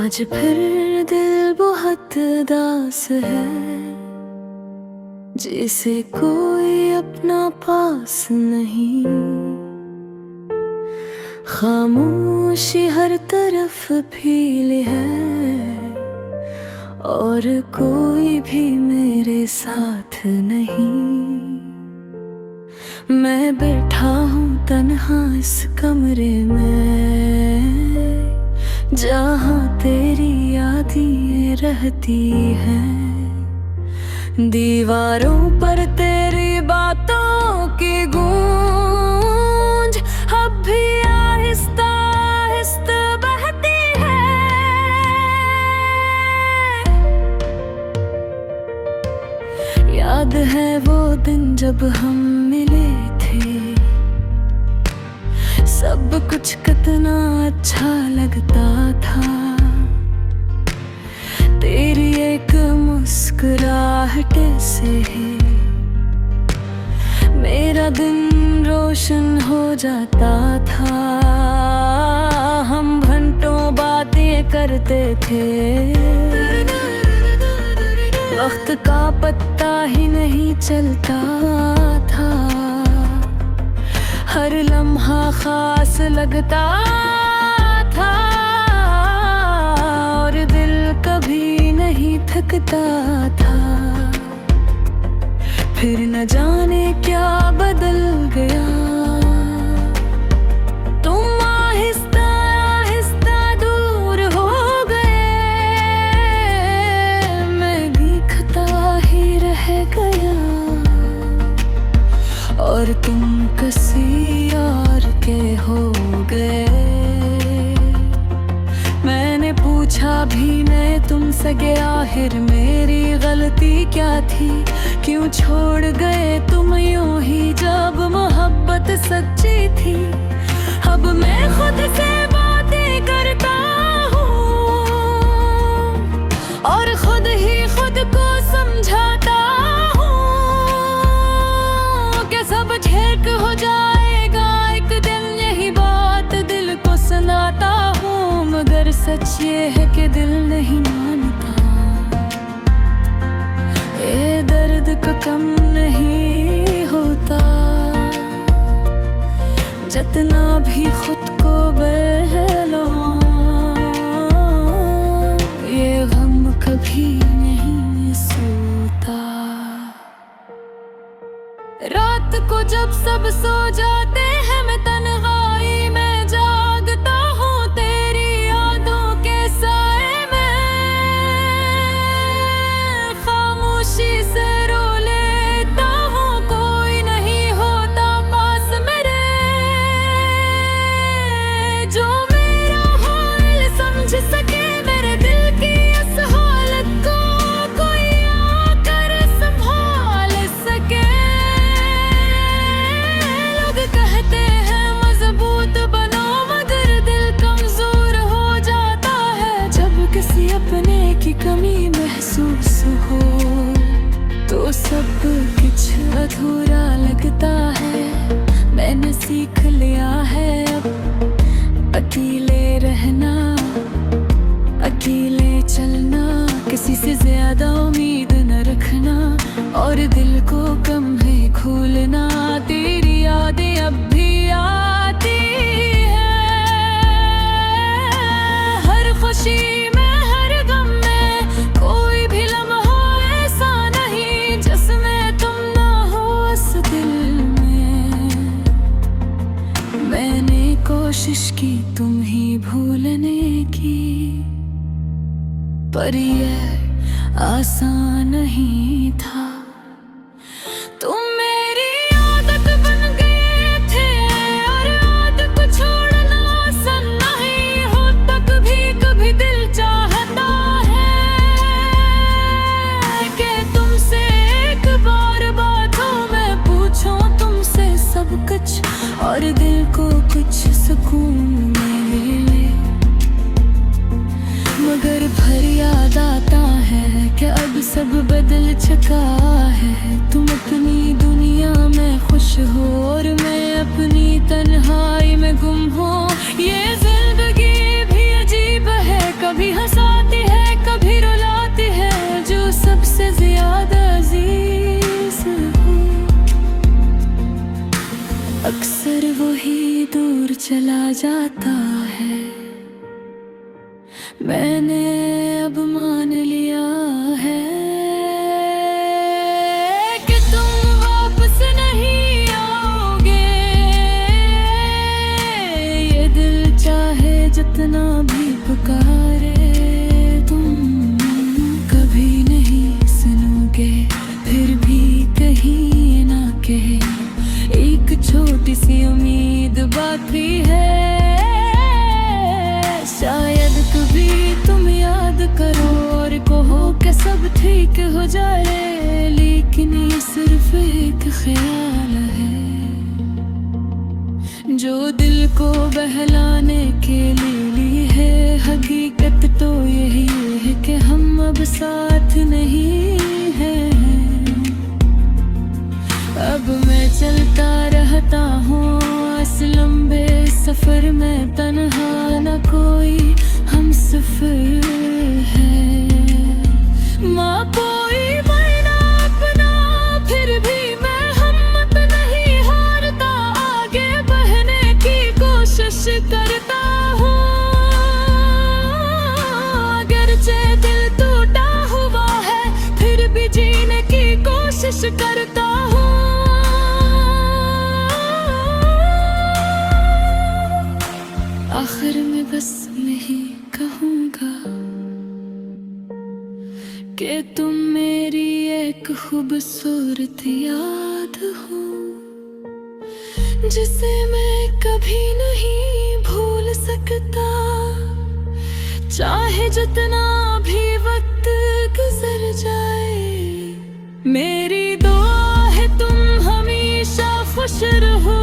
आज फिर दिल बहुत दास है, जिसे कोई अपना पास नहीं। खामोशी हर तरफ फैली है और कोई भी मेरे साथ नहीं। मैं बैठा हूँ तन्हा इस कमरे में, जहाँ तेरी यादें रहती हैं। दीवारों पर तेरी बातों की गूंज अब भी आहिस्ता आहिस्ता बहती है। याद है वो दिन जब हम मिले थे, सब कुछ कितना अच्छा लगता था। तेरी एक मुस्कुराहट से मेरा दिन रोशन हो जाता था। हम घंटों बातें करते थे, वक्त का पता ही नहीं चलता था। हर लम्हा खास लगता था और दिल कभी नहीं थकता था। फिर न जाने क्या बदल गया, तुम आहिस्ता आहिस्ता दूर हो गए, मैं दिखता ही रह गया और तुम किसी और के हो गए। मैंने पूछा भी नहीं तुमसे कि आखिर मेरी गलती क्या थी, क्यों छोड़ गए तुम यूं ही जब मोहब्बत सच्ची थी। अब मैं खुद से बातें करता हूँ और खुद ही खुद को समझाता हूँ कि सब ठीक हो जाएगा एक दिन, यही बात दिल को सुनाता हूँ। मगर सच ये है कि दिल नहीं मानता, ये दर्द का कम नहीं होता। जितना भी खुद को बहलो, ये गम कभी नहीं सोता। रात को जब सब सो जाते हैं, मैं तन्हाई में जागता हूँ तेरी यादों के साए में। खामोशी से रो लेता हूँ, कोई नहीं होता पास मेरे, जो मेरा हाल समझ सके। मेरे दिल की इस हालत को कोई आकर संभाल सके। लोग कहते हैं मजबूत बनो, मगर दिल कमजोर हो जाता है। जब किसी अपने की कमी महसूस हो तो सब कुछ अधूरा लगता है। मैंने सीख लिया है अब अकेले रहना, अकेले चलना, किसी से ज्यादा उम्मीद न रखना और दिल को कम है खोलना। तेरी यादें अब भी आती हैं, हर खुशी में हर गम में, कोई भी लम्हा ऐसा नहीं जिसमें तुम ना हो उस दिल में। मैंने कोशिश की तुम ही भूलने की, पर ये आसान नहीं था। तुम मेरी आदत बन गए थे और आदत को छोड़ना आसान नहीं होता। कभी दिल चाहता है कि तुमसे एक बार बात हो, मैं पूछूं तुमसे सब कुछ और दिल को कुछ सुकून मिले। मगर फिर याद आता है कि अब सब बदल चुका है। तुम अपनी दुनिया में खुश हो और मैं अपनी तन्हाई में गुम हूँ। ये जिंदगी भी अजीब है, कभी हंसा ही दूर चला जाता है। मैंने अब मान लिया है कि तुम वापस नहीं आओगे। ये दिल चाहे जितना भी पुकारे, तुम कभी नहीं सुनोगे। फिर भी कहीं ना कहे एक छोटी सी उम्मीद बाकी है। शायद कभी तुम याद करो और कहो कि सब ठीक हो जाए, लेकिन ये सिर्फ एक ख्याल है जो दिल को बहलाने के लिए ली है। हकीकत तो यही है कि हम अब साथ नहीं हैं। अब मैं चलता रहता हूँ इस लंबे सफर में, तन्हा न कोई हम सफर है। माँ कोई मरना अपना, फिर भी मैं हिम्मत नहीं हारता। आगे बढ़ने की कोशिश करता हूँ, अगरचे दिल टूटा हुआ है, फिर भी जीने की कोशिश करता हूँ। आखिर में बस मैं ही कहूँगा कि तुम मेरी एक खूबसूरत याद हो, जिसे मैं कभी नहीं भूल सकता। चाहे जितना भी वक्त गुजर जाए, मेरी दुआ है तुम हमेशा खुश रहो।